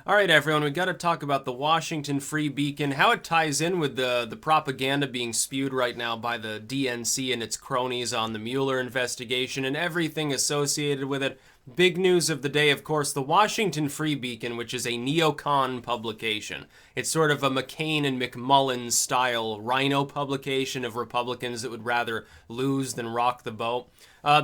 All right, everyone, we got to talk about the Washington Free Beacon, how it ties in with the propaganda being spewed right now by the DNC and its cronies on the Mueller investigation and everything associated with it. Big news of the day, of course, the Washington Free Beacon, which is a neocon publication. It's sort of a McCain and McMullen style rhino publication of Republicans that would rather lose than rock the boat.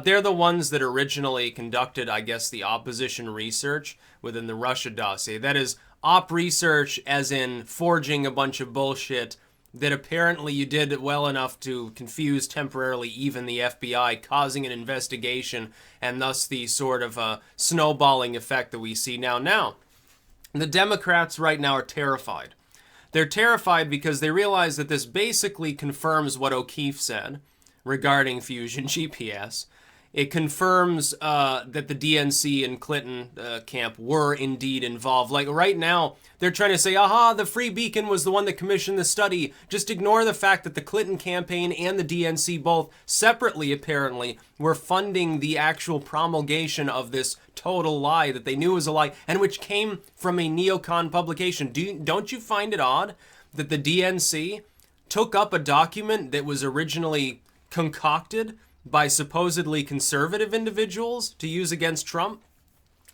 They're the ones that originally conducted, I guess, the opposition research within the Russia dossier. That is, op research as in forging a bunch of bullshit that apparently you did well enough to confuse temporarily even the FBI, causing an investigation and thus the sort of snowballing effect that we see now. Now, the Democrats right now are terrified. They're terrified because they realize that this basically confirms what O'Keefe said regarding fusion GPS. It confirms that the DNC and Clinton camp were indeed involved. Like right now, they're trying to say, aha, the Free Beacon was the one that commissioned the study. Just ignore the fact that the Clinton campaign and the DNC both separately, apparently, were funding the actual promulgation of this total lie that they knew was a lie and which came from a neocon publication. Don't you find it odd that the DNC took up a document that was originally concocted by supposedly conservative individuals to use against Trump?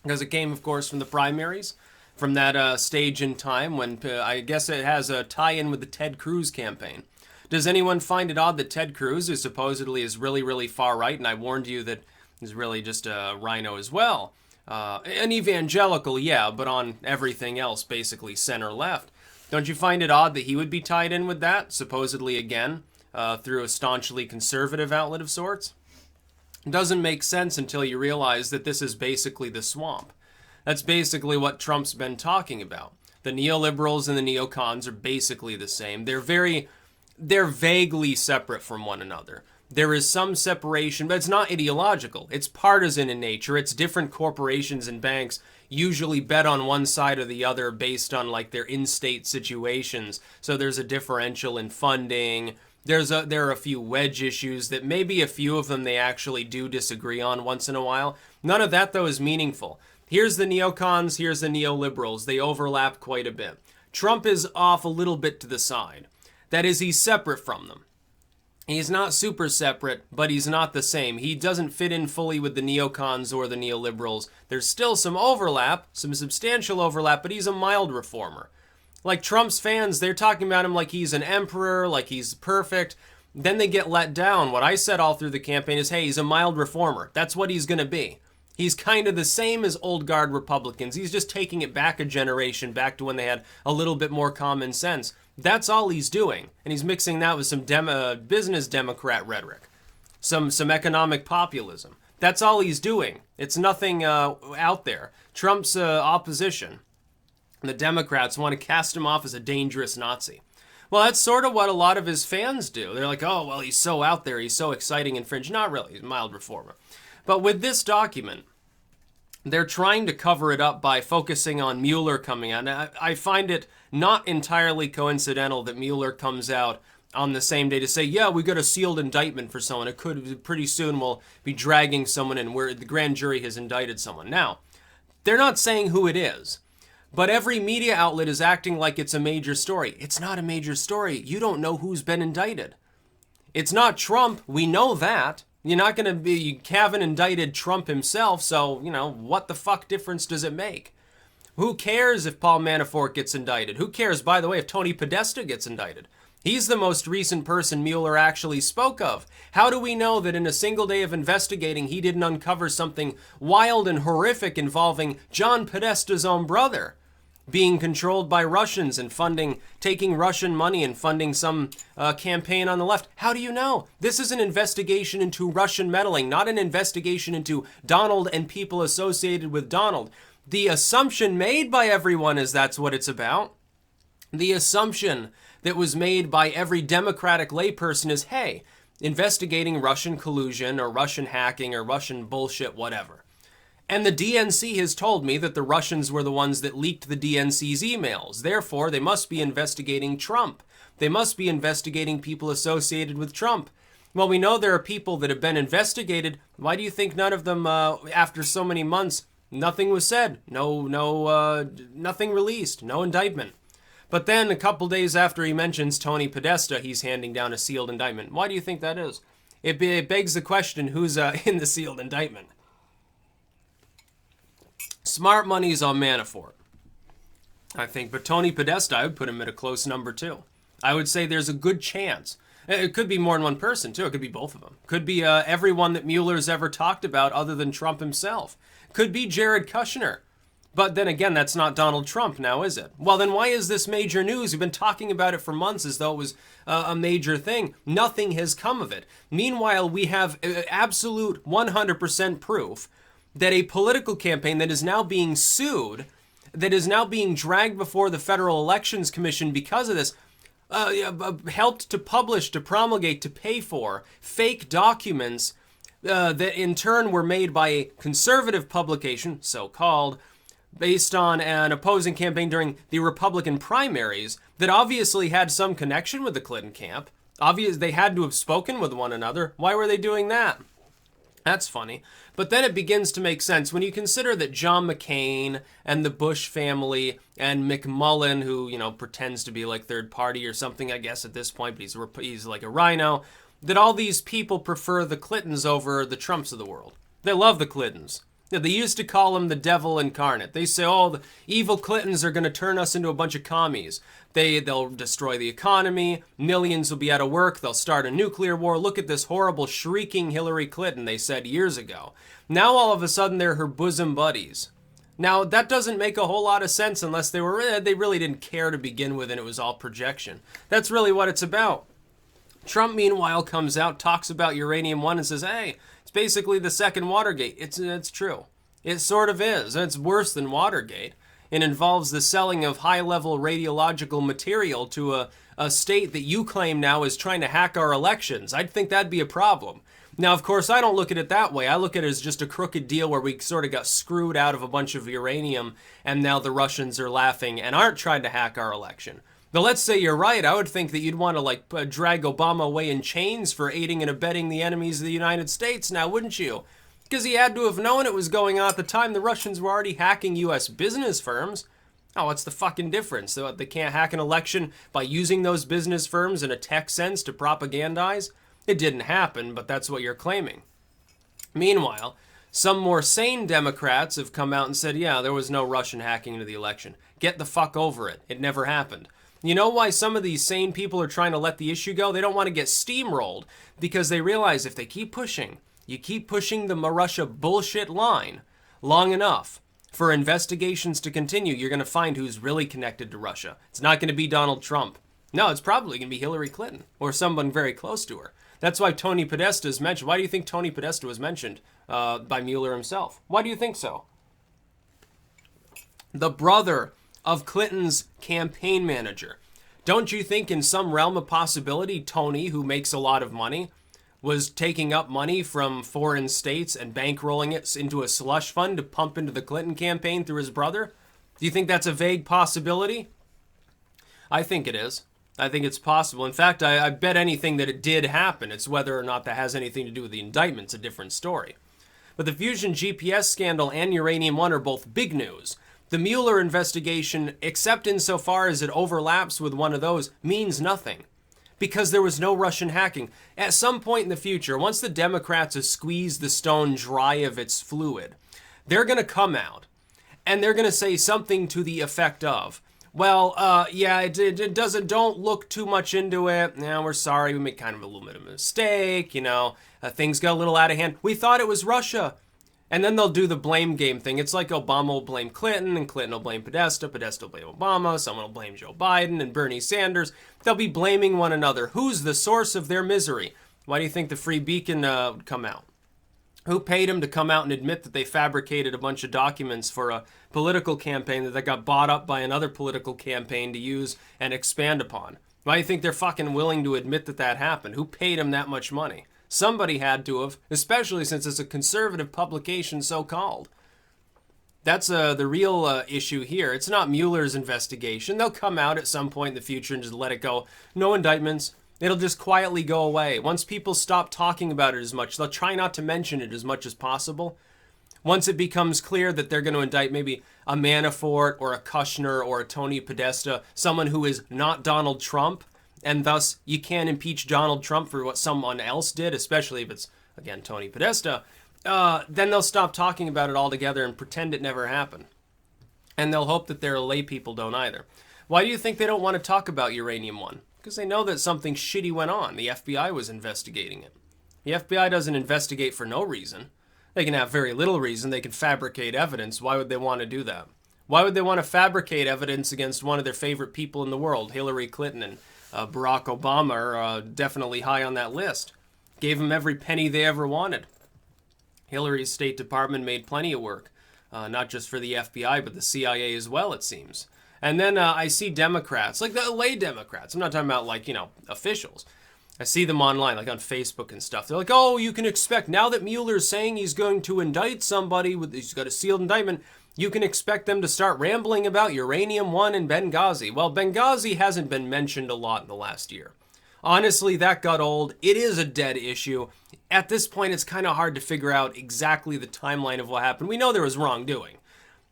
Because it came, of course, from the primaries, from that stage in time when I guess it has a tie-in with the Ted Cruz campaign. Does anyone find it odd that Ted Cruz, who supposedly is really, really far right, and I warned you that he's really just a rhino as well, an evangelical, yeah, but on everything else, basically center-left. Don't you find it odd that he would be tied in with that, supposedly again, through a staunchly conservative outlet of sorts? It doesn't make sense until you realize that this is basically the swamp. That's basically what Trump's been talking about. The neoliberals and the neocons are basically the same. They're vaguely separate from one another. There is some separation, but it's not ideological. It's partisan in nature. It's different corporations and banks usually bet on one side or the other based on like their in-state situations. So there's a differential in funding. There are a few wedge issues that maybe a few of them they actually do disagree on once in a while. None of that, though, is meaningful. Here's the neocons, here's the neoliberals. They overlap quite a bit. Trump is off a little bit to the side. That is, he's separate from them. He's not super separate, but he's not the same. He doesn't fit in fully with the neocons or the neoliberals. There's still some overlap, some substantial overlap, but he's a mild reformer. Like Trump's fans, they're talking about him like he's an emperor, like he's perfect. Then they get let down. What I said all through the campaign is, hey, he's a mild reformer. That's what he's going to be. He's kind of the same as old guard Republicans. He's just taking it back a generation, back to when they had a little bit more common sense. That's all he's doing. And he's mixing that with some business Democrat rhetoric, some economic populism. That's all he's doing. It's nothing out there. Trump's opposition, the Democrats, want to cast him off as a dangerous Nazi. Well, that's sort of what a lot of his fans do. They're like, oh, well, he's so out there. He's so exciting and fringe. Not really. He's a mild reformer. But with this document, they're trying to cover it up by focusing on Mueller coming out. Now, I find it not entirely coincidental that Mueller comes out on the same day to say, yeah, we got a sealed indictment for someone. It could pretty soon we'll be dragging someone in where the grand jury has indicted someone. Now, they're not saying who it is. But every media outlet is acting like it's a major story. It's not a major story. You don't know who's been indicted. It's not Trump. We know that. You're not going to be, haven't indicted Trump himself, so, you know, what the fuck difference does it make? Who cares if Paul Manafort gets indicted? Who cares, by the way, if Tony Podesta gets indicted? He's the most recent person Mueller actually spoke of. How do we know that in a single day of investigating, he didn't uncover something wild and horrific involving John Podesta's own brother being controlled by Russians and taking Russian money and funding some campaign on the left? How do you know? This is an investigation into Russian meddling, not an investigation into Donald and people associated with Donald. The assumption made by everyone is that's what it's about. The assumption that was made by every Democratic layperson is, hey, investigating Russian collusion or Russian hacking or Russian bullshit, whatever. And the DNC has told me that the Russians were the ones that leaked the DNC's emails. Therefore, they must be investigating Trump. They must be investigating people associated with Trump. Well, we know there are people that have been investigated. Why do you think none of them, after so many months, Nothing was said. Nothing released. No indictment. But then a couple days after he mentions Tony Podesta, he's handing down a sealed indictment. Why do you think that is? It begs the question, who's in the sealed indictment? Smart money's on Manafort, I think. But Tony Podesta, I would put him at a close number 2. I would say there's a good chance. It could be more than one person, too. It could be both of them. Could be everyone that Mueller's ever talked about other than Trump himself. Could be Jared Kushner. But then again, that's not Donald Trump now, is it? Well, then why is this major news? We've been talking about it for months as though it was a major thing. Nothing has come of it. Meanwhile, we have absolute 100% proof that a political campaign that is now being sued, that is now being dragged before the Federal Elections Commission because of this, helped to publish, to promulgate, to pay for fake documents that in turn were made by a conservative publication, so-called, based on an opposing campaign during the Republican primaries that obviously had some connection with the Clinton camp. They had to have spoken with one another. Why were they doing that? That's funny. But then it begins to make sense when you consider that John McCain and the Bush family and McMullen, who, pretends to be like third party or something, I guess, at this point, but he's like a rhino, that all these people prefer the Clintons over the Trumps of the world. They love the Clintons. They used to call him the devil incarnate. They say, oh, the evil Clintons are going to turn us into a bunch of commies. They'll destroy the economy. Millions will be out of work. They'll start a nuclear war. Look at this horrible, shrieking Hillary Clinton, they said years ago. Now, all of a sudden, they're her bosom buddies. Now, that doesn't make a whole lot of sense unless they really didn't care to begin with and it was all projection. That's really what it's about. Trump, meanwhile, comes out, talks about Uranium One and says, hey, it's basically the second Watergate. It's true. It sort of is. It's worse than Watergate. It involves the selling of high-level radiological material to a state that you claim now is trying to hack our elections. I'd think that'd be a problem. Now, of course, I don't look at it that way. I look at it as just a crooked deal where we sort of got screwed out of a bunch of uranium and now the Russians are laughing and aren't trying to hack our election. But let's say you're right. I would think that you'd want to drag Obama away in chains for aiding and abetting the enemies of the United States now, wouldn't you? Because he had to have known it was going on at the time. The Russians were already hacking U.S. business firms. Oh, what's the fucking difference? They can't hack an election by using those business firms in a tech sense to propagandize? It didn't happen, but that's what you're claiming. Meanwhile, some more sane Democrats have come out and said, yeah, there was no Russian hacking into the election. Get the fuck over it. It never happened. You know why some of these sane people are trying to let the issue go? They don't want to get steamrolled because they realize if they keep pushing, you keep pushing the Russia bullshit line long enough for investigations to continue, you're going to find who's really connected to Russia. It's not going to be Donald Trump. No, it's probably going to be Hillary Clinton or someone very close to her. That's why Tony Podesta is mentioned. Why do you think Tony Podesta was mentioned by Mueller himself? Why do you think so? The brother of Clinton's campaign manager. Don't you think in some realm of possibility, Tony, who makes a lot of money, was taking up money from foreign states and bankrolling it into a slush fund to pump into the Clinton campaign through his brother? Do you think that's a vague possibility? I think it is. I think it's possible. In fact, I bet anything that it did happen. It's whether or not that has anything to do with the indictment's a different story. But the Fusion GPS scandal and Uranium One are both big news. The Mueller investigation, except insofar as it overlaps with one of those, means nothing. Because there was no Russian hacking. At some point in the future, once the Democrats have squeezed the stone dry of its fluid, they're going to come out and they're going to say something to the effect of, well, yeah, it doesn't, don't look too much into it. Yeah, we're sorry, we made kind of a little bit of a mistake, things got a little out of hand. We thought it was Russia. And then they'll do the blame game thing. It's like Obama will blame Clinton, and Clinton will blame Podesta will blame Obama, someone will blame Joe Biden and Bernie Sanders. They'll be blaming one another. Who's the source of their misery? Why do you think the Free Beacon would come out? Who paid them to come out and admit that they fabricated a bunch of documents for a political campaign that got bought up by another political campaign to use and expand upon? Why do you think they're fucking willing to admit that that happened? Who paid them that much money? Somebody had to have, especially since it's a conservative publication so-called. That's the real issue here. It's not Mueller's investigation. They'll come out at some point in the future and just let it go. No indictments. It'll just quietly go away. Once people stop talking about it as much, they'll try not to mention it as much as possible. Once it becomes clear that they're going to indict maybe a Manafort or a Kushner or a Tony Podesta, someone who is not Donald Trump, and thus you can't impeach Donald Trump for what someone else did, especially if it's, again, Tony Podesta, then they'll stop talking about it altogether and pretend it never happened. And they'll hope that their lay people don't either. Why do you think they don't want to talk about Uranium One? Because they know that something shitty went on. The FBI was investigating it. The FBI doesn't investigate for no reason. They can have very little reason. They can fabricate evidence. Why would they want to do that? Why would they want to fabricate evidence against one of their favorite people in the world? Hillary Clinton and Barack Obama are definitely high on that list. Gave them every penny they ever wanted. Hillary's State Department made plenty of work, not just for the FBI, but the CIA as well, it seems. And then I see Democrats, like the lay Democrats. I'm not talking about, like, officials. I see them online, like on Facebook and stuff. They're like, oh, you can expect, now that Mueller's saying he's going to indict somebody, he's got a sealed indictment, you can expect them to start rambling about Uranium One and Benghazi. Well, Benghazi hasn't been mentioned a lot in the last year. Honestly, that got old. It is a dead issue. At this point, it's kind of hard to figure out exactly the timeline of what happened. We know there was wrongdoing,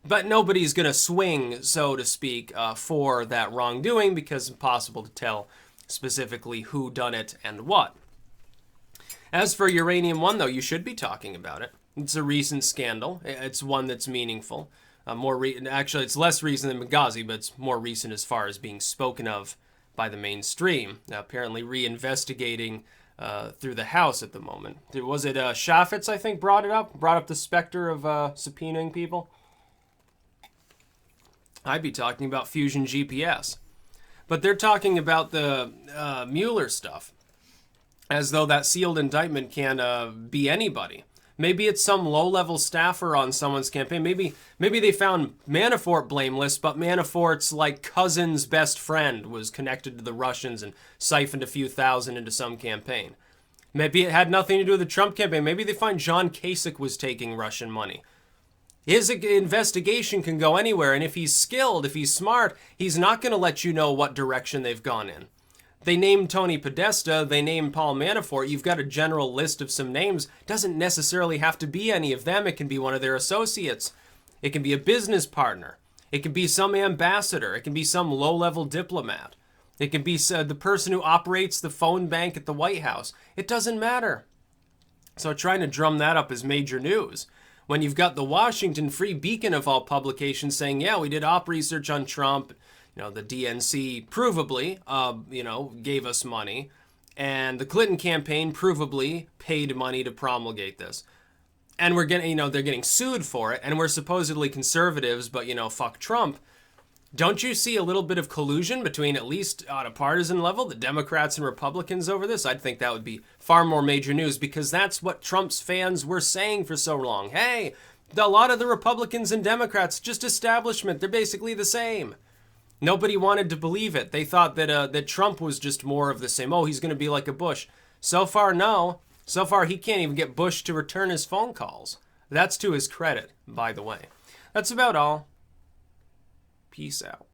but nobody's going to swing, so to speak, for that wrongdoing because it's impossible to tell specifically who done it and what. As for Uranium One, though, you should be talking about it. It's a recent scandal. It's one that's meaningful. Actually, it's less recent than Benghazi, but it's more recent as far as being spoken of by the mainstream. Now, apparently reinvestigating through the House at the moment. Was it Chaffetz, I think, brought up the specter of subpoenaing people? I'd be talking about Fusion GPS. But they're talking about the Mueller stuff as though that sealed indictment can be anybody. Maybe it's some low-level staffer on someone's campaign. Maybe they found Manafort blameless, but Manafort's like cousin's best friend was connected to the Russians and siphoned a few thousand into some campaign. Maybe it had nothing to do with the Trump campaign. Maybe they find John Kasich was taking Russian money. His investigation can go anywhere, and if he's skilled, if he's smart, he's not going to let you know what direction they've gone in. They named Tony Podesta, they named Paul Manafort, you've got a general list of some names. Doesn't necessarily have to be any of them, it can be one of their associates. It can be a business partner. It can be some ambassador. It can be some low-level diplomat. It can be the person who operates the phone bank at the White House. It doesn't matter. So trying to drum that up is major news. When you've got the Washington Free Beacon of all publications saying, yeah, we did op research on Trump, the DNC provably, gave us money, and the Clinton campaign provably paid money to promulgate this. And we're getting, they're getting sued for it, and we're supposedly conservatives, but, fuck Trump. Don't you see a little bit of collusion between, at least on a partisan level, the Democrats and Republicans over this? I'd think that would be far more major news, because that's what Trump's fans were saying for so long. Hey, a lot of the Republicans and Democrats, just establishment, they're basically the same. Nobody wanted to believe it. They thought that Trump was just more of the same. Oh, he's going to be like a Bush. So far, no. So far, he can't even get Bush to return his phone calls. That's to his credit, by the way. That's about all. Peace out.